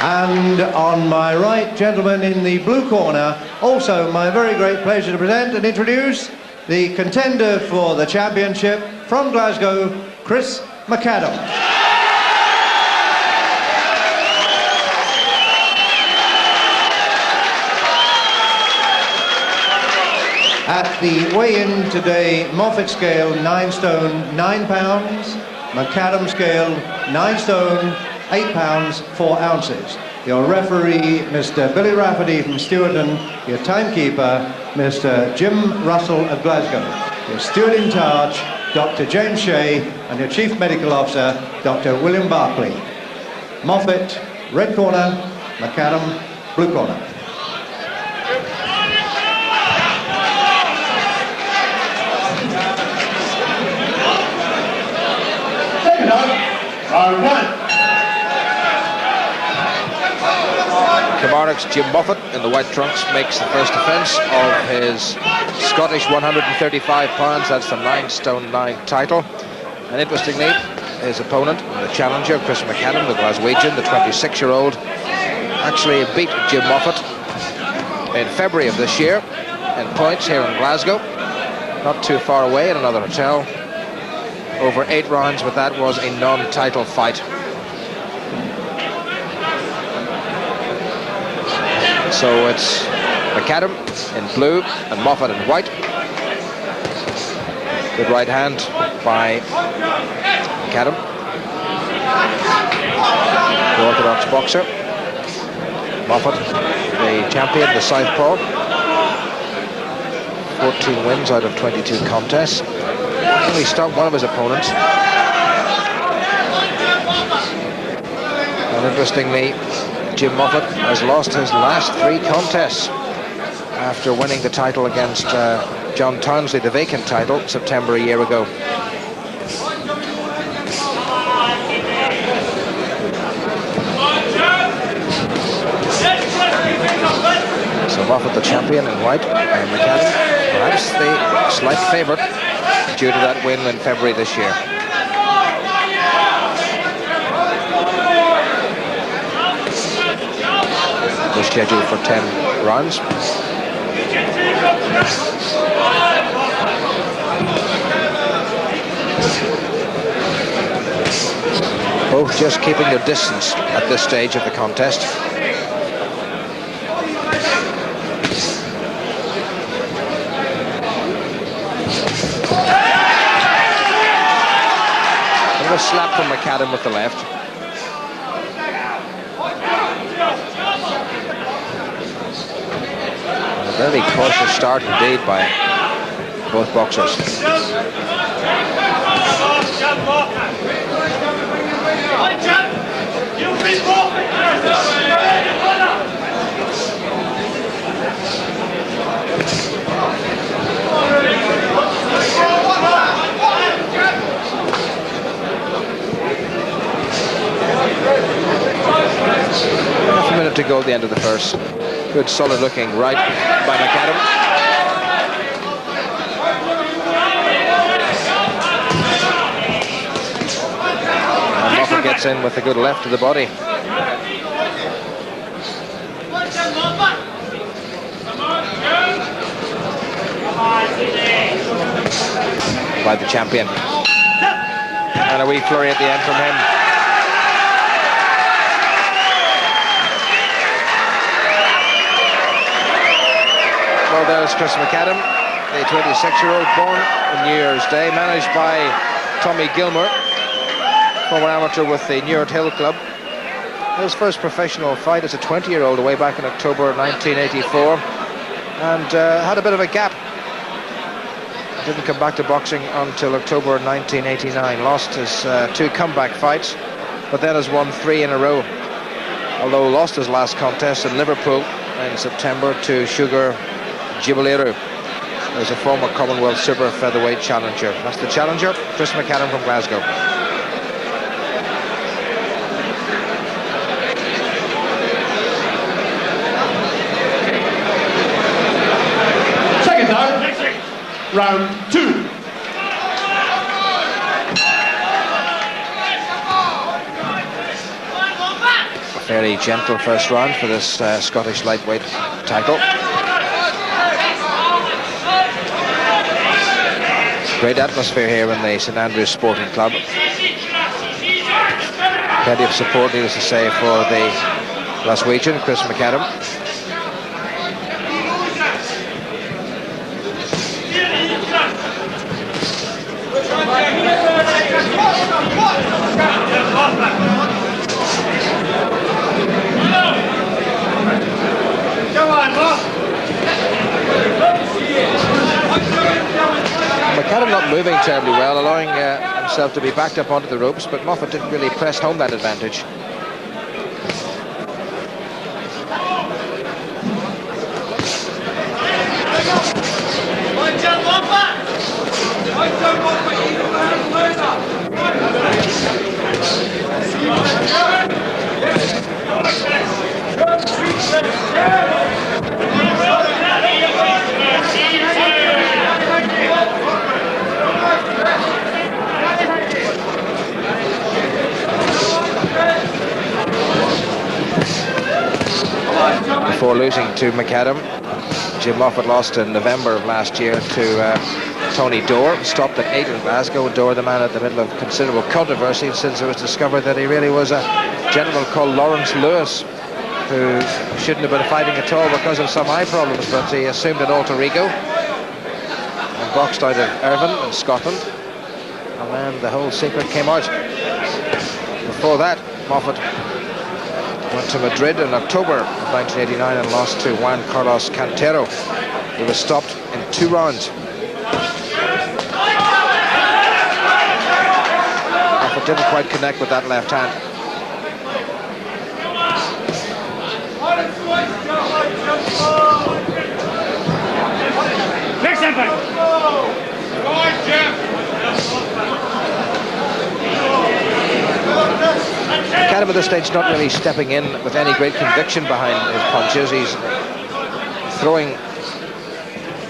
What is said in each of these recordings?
And on my right, gentlemen in the blue corner, also my very great pleasure to present and introduce the contender for the championship from Glasgow, Kris Mcadam. At the weigh-in today, Moffat scale 9 stone 9 pounds, Mcadam scale 9 stone 8 pounds 4 ounces. Your referee, Mr. Billy Rafferty from Stewarton, your timekeeper, Mr. Jim Russell of Glasgow, your steward in charge, Dr. James Shea, and your chief medical officer, Dr. William Barclay. Moffat, red corner, Mcadam, blue corner. Round one. Kilmarnock's Jim Moffat in the white trunks makes the first defence of his Scottish 135 pounds. That's the 9 stone 9 title. And interestingly, his opponent, the challenger, Kris Mcadam, the Glaswegian, the 26-year-old, actually beat Jim Moffat in February of this year in points here in Glasgow, not too far away in another hotel. Over 8 rounds, but that was a non-title fight. So it's Mcadam in blue and Moffat in white. Good right hand by Mcadam, the orthodox boxer. Moffat, the champion, the southpaw. 14 wins out of 22 contests. He stopped one of his opponents. And interestingly, Jim Moffat has lost his last 3 contests after winning the title against John Townsley, the vacant title, September a year ago. So Moffat the champion in white, and Mcadam perhaps the slight favourite due to that win in February this year. We're scheduled for 10 rounds. Both just keeping their distance at this stage of the contest. A slap from Mcadam with the left. A very cautious start indeed by both boxers. Half a minute to go at the end of the first. Good solid looking right by Mcadam. And Moffat gets in with a good left to the body. By the champion. And a wee flurry at the end from him. Well, there's Kris Mcadam, the 26-year-old, born on New Year's Day, managed by Tommy Gilmour, former amateur with the Newart Hill Club. His first professional fight as a 20-year-old way back in October 1984, and had a bit of a gap. Didn't come back to boxing until October 1989. Lost his 2 comeback fights, but then has won 3 in a row. Although lost his last contest in Liverpool in September to Sugar Jiboleru, as a former Commonwealth super featherweight challenger. That's the challenger, Kris Mcadam from Glasgow. Second down, round 2. Fairly gentle first round for this Scottish lightweight title. Great atmosphere here in the St Andrews Sporting Club. Plenty of support, needless to say, for the Glaswegian, Kris Mcadam. Mcadam not moving terribly well, allowing himself to be backed up onto the ropes, but Moffat didn't really press home that advantage. Before losing to Mcadam, Jim Moffat lost in November of last year to Tony Dore. Stopped at 8 in Glasgow. Dore, the man at the middle of considerable controversy since it was discovered that he really was a gentleman called Lawrence Lewis, who shouldn't have been fighting at all because of some eye problems, but he assumed an alter ego and boxed out of Irvine in Scotland, and then the whole secret came out. Before that, Moffat went to Madrid in October of 1989 and lost to Juan Carlos Cantero. He was stopped in 2 rounds. Moffat didn't quite connect with that left hand. Next impact. Go on, Jim. Mcadam at this stage not really stepping in with any great conviction behind his punches. He's throwing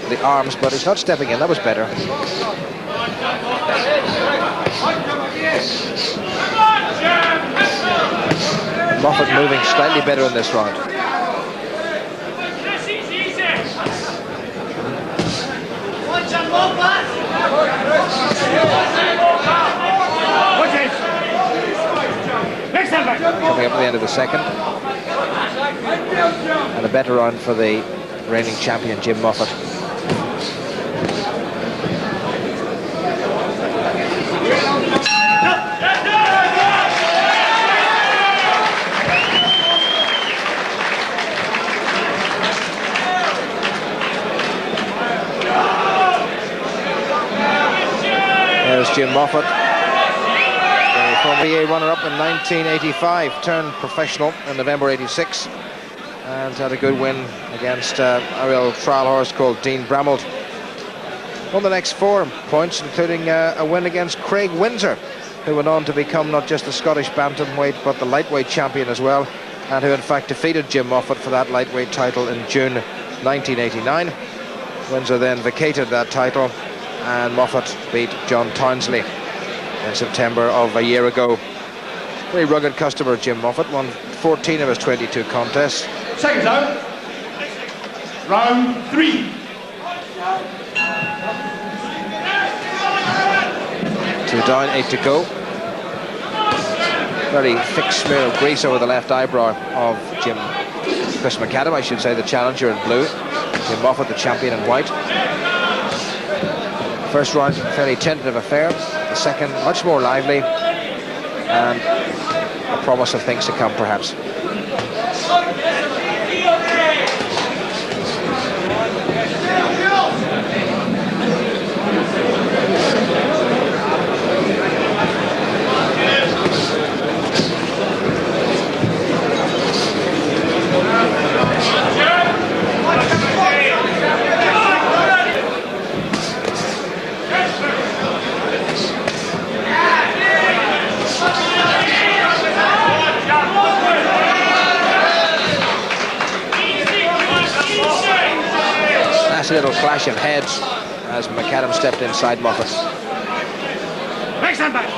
the arms, but he's not stepping in. That was better. Moffat moving slightly better in this round. Coming up at the end of the second. And a better round for the reigning champion, Jim Moffat. There's Jim Moffat. VA runner-up in 1985, turned professional in November '86, and had a good win against a real trial horse called Dean Bramald. Won the next 4 points, including a win against Craig Windsor, who went on to become not just the Scottish bantamweight but the lightweight champion as well, and who in fact defeated Jim Moffat for that lightweight title in June 1989. Windsor then vacated that title, and Moffat beat John Townsley in September of a year ago. Very rugged customer, Jim Moffat. Won 14 of his 22 contests. Seconds out. Round 3. 2 down, 8 to go. Very thick smear of grease over the left eyebrow of Kris Mcadam, I should say, the challenger in blue. Jim Moffat, the champion in white. First round, fairly tentative affair. The second, much more lively, and a promise of things to come, perhaps. A little clash of heads as Mcadam stepped inside Moffat. Next hand back.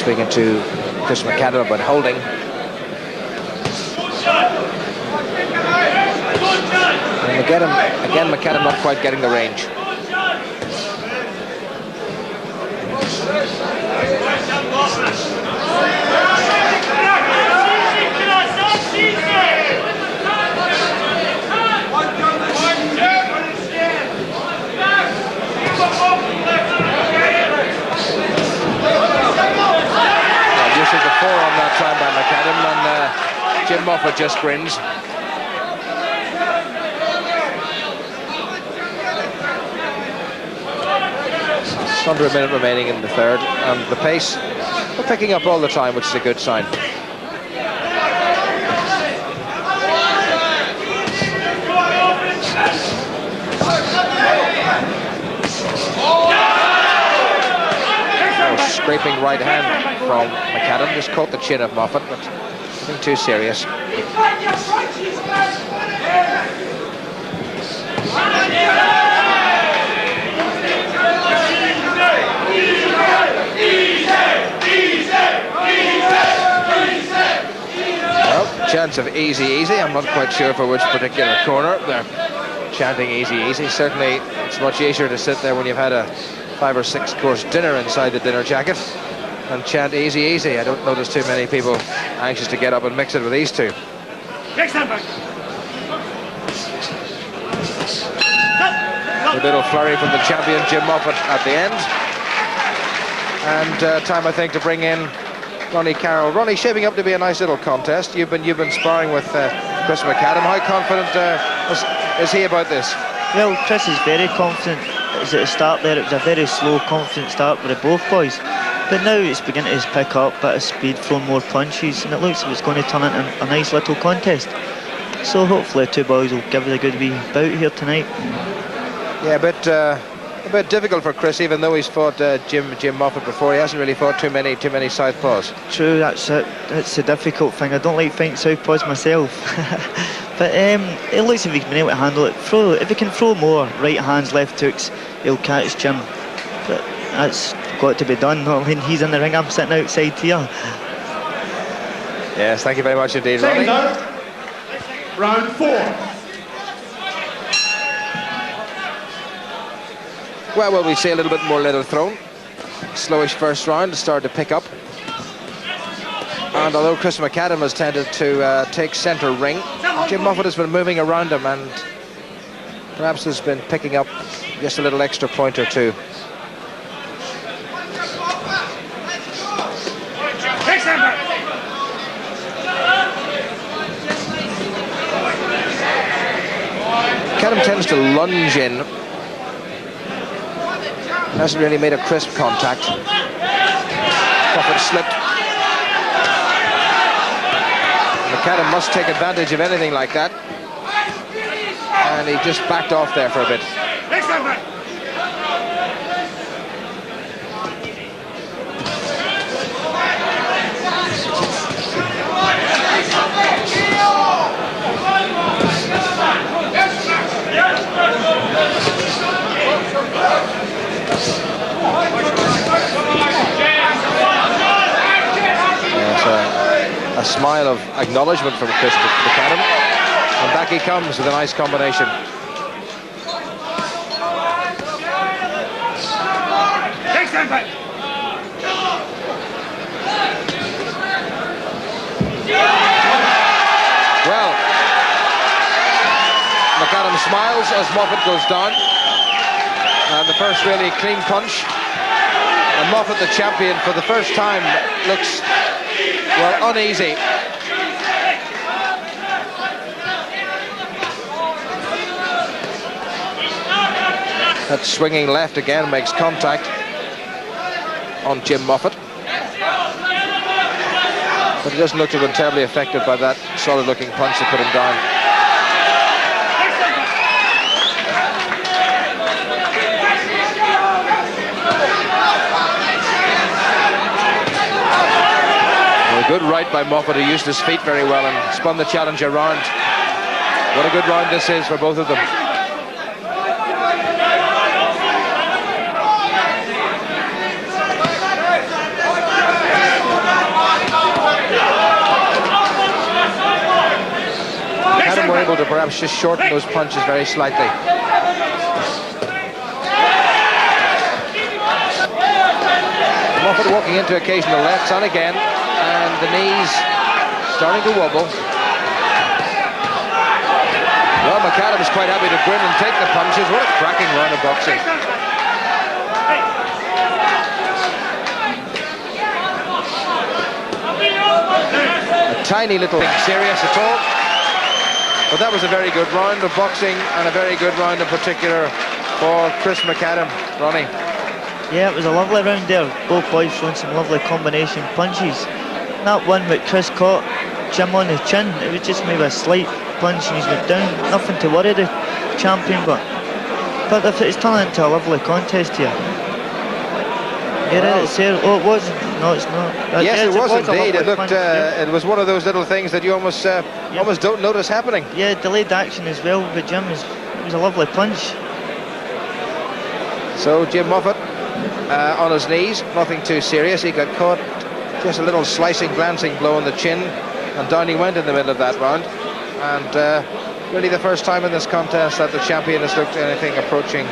speaking to Kris Mcadam about holding. And Mcadam not quite getting the range. Using the forearm that time by Mcadam, and Jim Moffat just grins. Under a minute remaining in the third, and the pace we're picking up all the time, which is a good sign. Oh, scraping right hand from Mcadam, just caught the chin of Moffat, but nothing too serious. Well, chance of easy. I'm not quite sure for which particular corner. They're chanting easy. Certainly, it's much easier to sit there when you've had a 5 or 6 course dinner inside the dinner jacket and chant easy. I don't notice too many people anxious to get up and mix it with these two. A little flurry from the champion Jim Moffat at the end. And time, I think, to bring in Ronnie Carroll. Ronnie, shaping up to be a nice little contest. You've been sparring with Kris Mcadam. How confident is he about this? Well, Kris is very confident. At the start there, it was a very slow, confident start with both boys. But now it's beginning to pick up a bit of speed, throwing more punches, and it looks like it's going to turn into a nice little contest. So hopefully the two boys will give it a good wee bout here tonight. Yeah, a bit difficult for Kris, even though he's fought Jim Moffat before. He hasn't really fought too many southpaws. True, that's it. It's a difficult thing. I don't like fighting southpaws myself. But it looks like he's been able to handle it. If he can throw more right hands, left hooks, he'll catch Jim. But that's got to be done. Not when he's in the ring, I'm sitting outside here. Yes, thank you very much indeed, Ronnie. Round 4. Well, will we see a little bit more leather thrown? Slowish first round, started to pick up. And although Kris Mcadam has tended to take centre ring, Jim Moffat has been moving around him and perhaps has been picking up just a little extra point or two. Mcadam tends to lunge in. Hasn't really made a crisp contact. Moffat slipped. Mcadam must take advantage of anything like that. And he just backed off there for a bit. A smile of acknowledgement from Kris Mcadam, and back he comes with a nice combination. Well, Mcadam smiles as Moffat goes down, and the first really clean punch, and Moffat, the champion, for the first time looks, well, uneasy. That swinging left again makes contact on Jim Moffat. But he doesn't look to have been terribly affected by that solid-looking punch that put him down. A good right by Moffat, who used his feet very well and spun the challenger round. What a good round this is for both of them. able to perhaps just shorten those punches very slightly. Moffat walking into occasional lefts on again, and the knees starting to wobble. Well, Mcadam's quite happy to grin and take the punches. What a cracking round of boxing. A tiny little thing serious at all. But that was a very good round of boxing, and a very good round in particular for Kris Mcadam. Ronnie. Yeah, it was a lovely round there. Both boys throwing some lovely combination punches. And that one with Kris caught Jim on the chin, it was just maybe a slight punch and he's went down. Nothing to worry the champion, but it's turning into a lovely contest here. Yeah, it's there. Oh, it was. No, it's not. Yes, it was indeed. It looked. It was one of those little things that you almost don't notice happening. Yeah, delayed action as well. But Jim it was a lovely punch. So Jim Moffat on his knees, nothing too serious. He got caught just a little slicing, glancing blow on the chin, and down he went in the middle of that round. And really the first time in this contest that the champion has looked anything approaching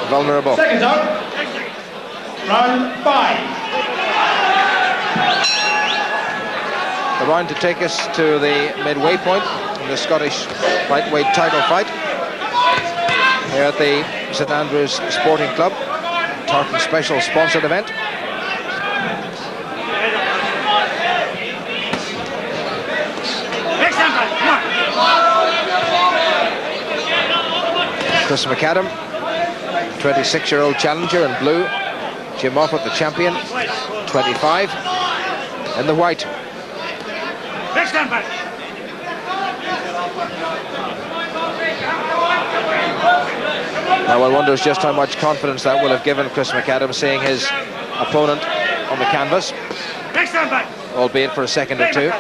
vulnerable. Seconds out. Round 5. The round to take us to the midway point in the Scottish lightweight title fight here at the St Andrews Sporting Club, Tartan Special sponsored event. Kris Mcadam, 26-year-old challenger in blue. Jim Moffat, the champion, 25, in the white. Now one wonders just how much confidence that will have given Kris Mcadam, seeing his opponent on the canvas, albeit for a second or two.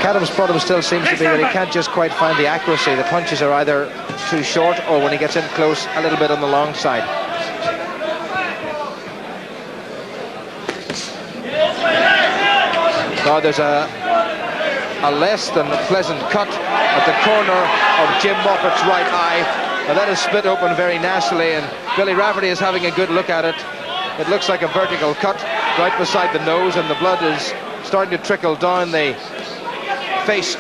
McAdam's problem still seems to be that he can't just quite find the accuracy. The punches are either too short, or when he gets in close, a little bit on the long side. Now there's a less than pleasant cut at the corner of Jim Moffat's right eye. Now that is split open very nastily, and Billy Rafferty is having a good look at it. It looks like a vertical cut right beside the nose, and the blood is starting to trickle down the face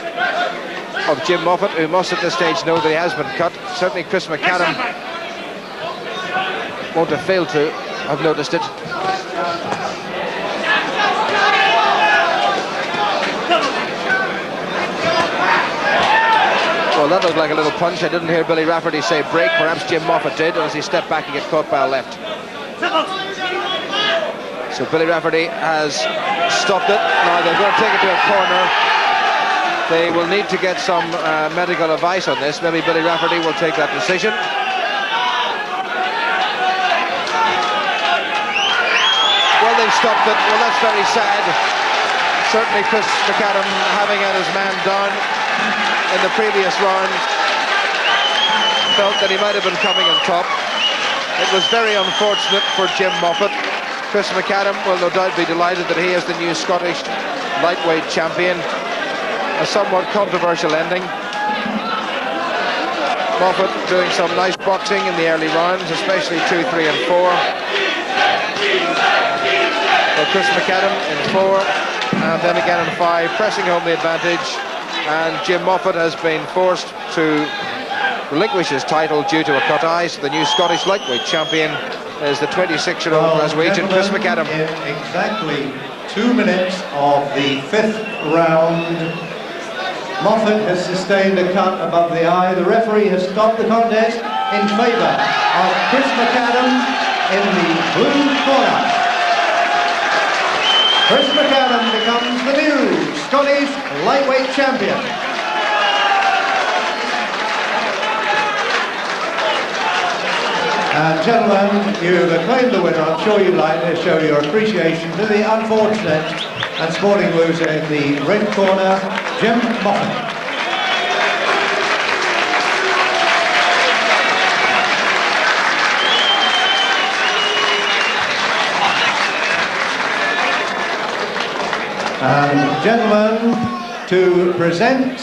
of Jim Moffat, who must at this stage know that he has been cut. Certainly Kris Mcadam won't have failed to have noticed it. Well, that looked like a little punch. I didn't hear Billy Rafferty say break. Perhaps Jim Moffat did, as he stepped back and get caught by a left. So Billy Rafferty has stopped it. Now they're going to take it to a corner. They will need to get some medical advice on this. Maybe Billy Rafferty will take that decision. Well, they've stopped it. Well, that's very sad. Certainly Kris Mcadam, having had his man down in the previous round, felt that he might have been coming on top. It was very unfortunate for Jim Moffat. Kris Mcadam will no doubt be delighted that he is the new Scottish lightweight champion. A somewhat controversial ending. Moffat doing some nice boxing in the early rounds, especially 2, 3 and 4. Well, Kris Mcadam in 4, and then again in 5, pressing home the advantage. And Jim Moffat has been forced to relinquish his title due to a cut eye. So the new Scottish lightweight champion is the 26-year-old Glaswegian Kris Mcadam. In exactly 2 minutes of the 5th round, Moffat has sustained a cut above the eye. The referee has stopped the contest in favour of Kris Mcadam in the blue corner. Kris Mcadam becomes the new Scottish lightweight champion. And gentlemen, you've acclaimed the winner. I'm sure you'd like to show your appreciation to the unfortunate and sporting loser in the red corner, Jim Moffat. And gentlemen, to present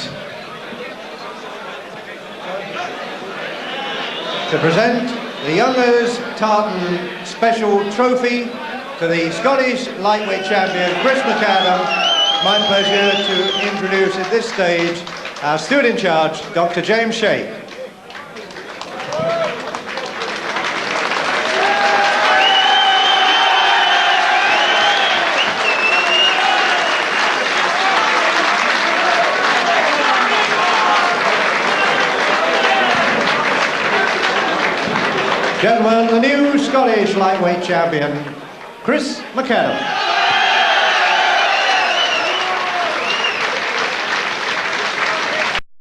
the Youngers Tartan Special Trophy to the Scottish lightweight champion Kris Mcadam. My pleasure to introduce at this stage our steward in charge, Dr. James Shake. Gentlemen, the new Scottish lightweight champion, Kris Mcadam.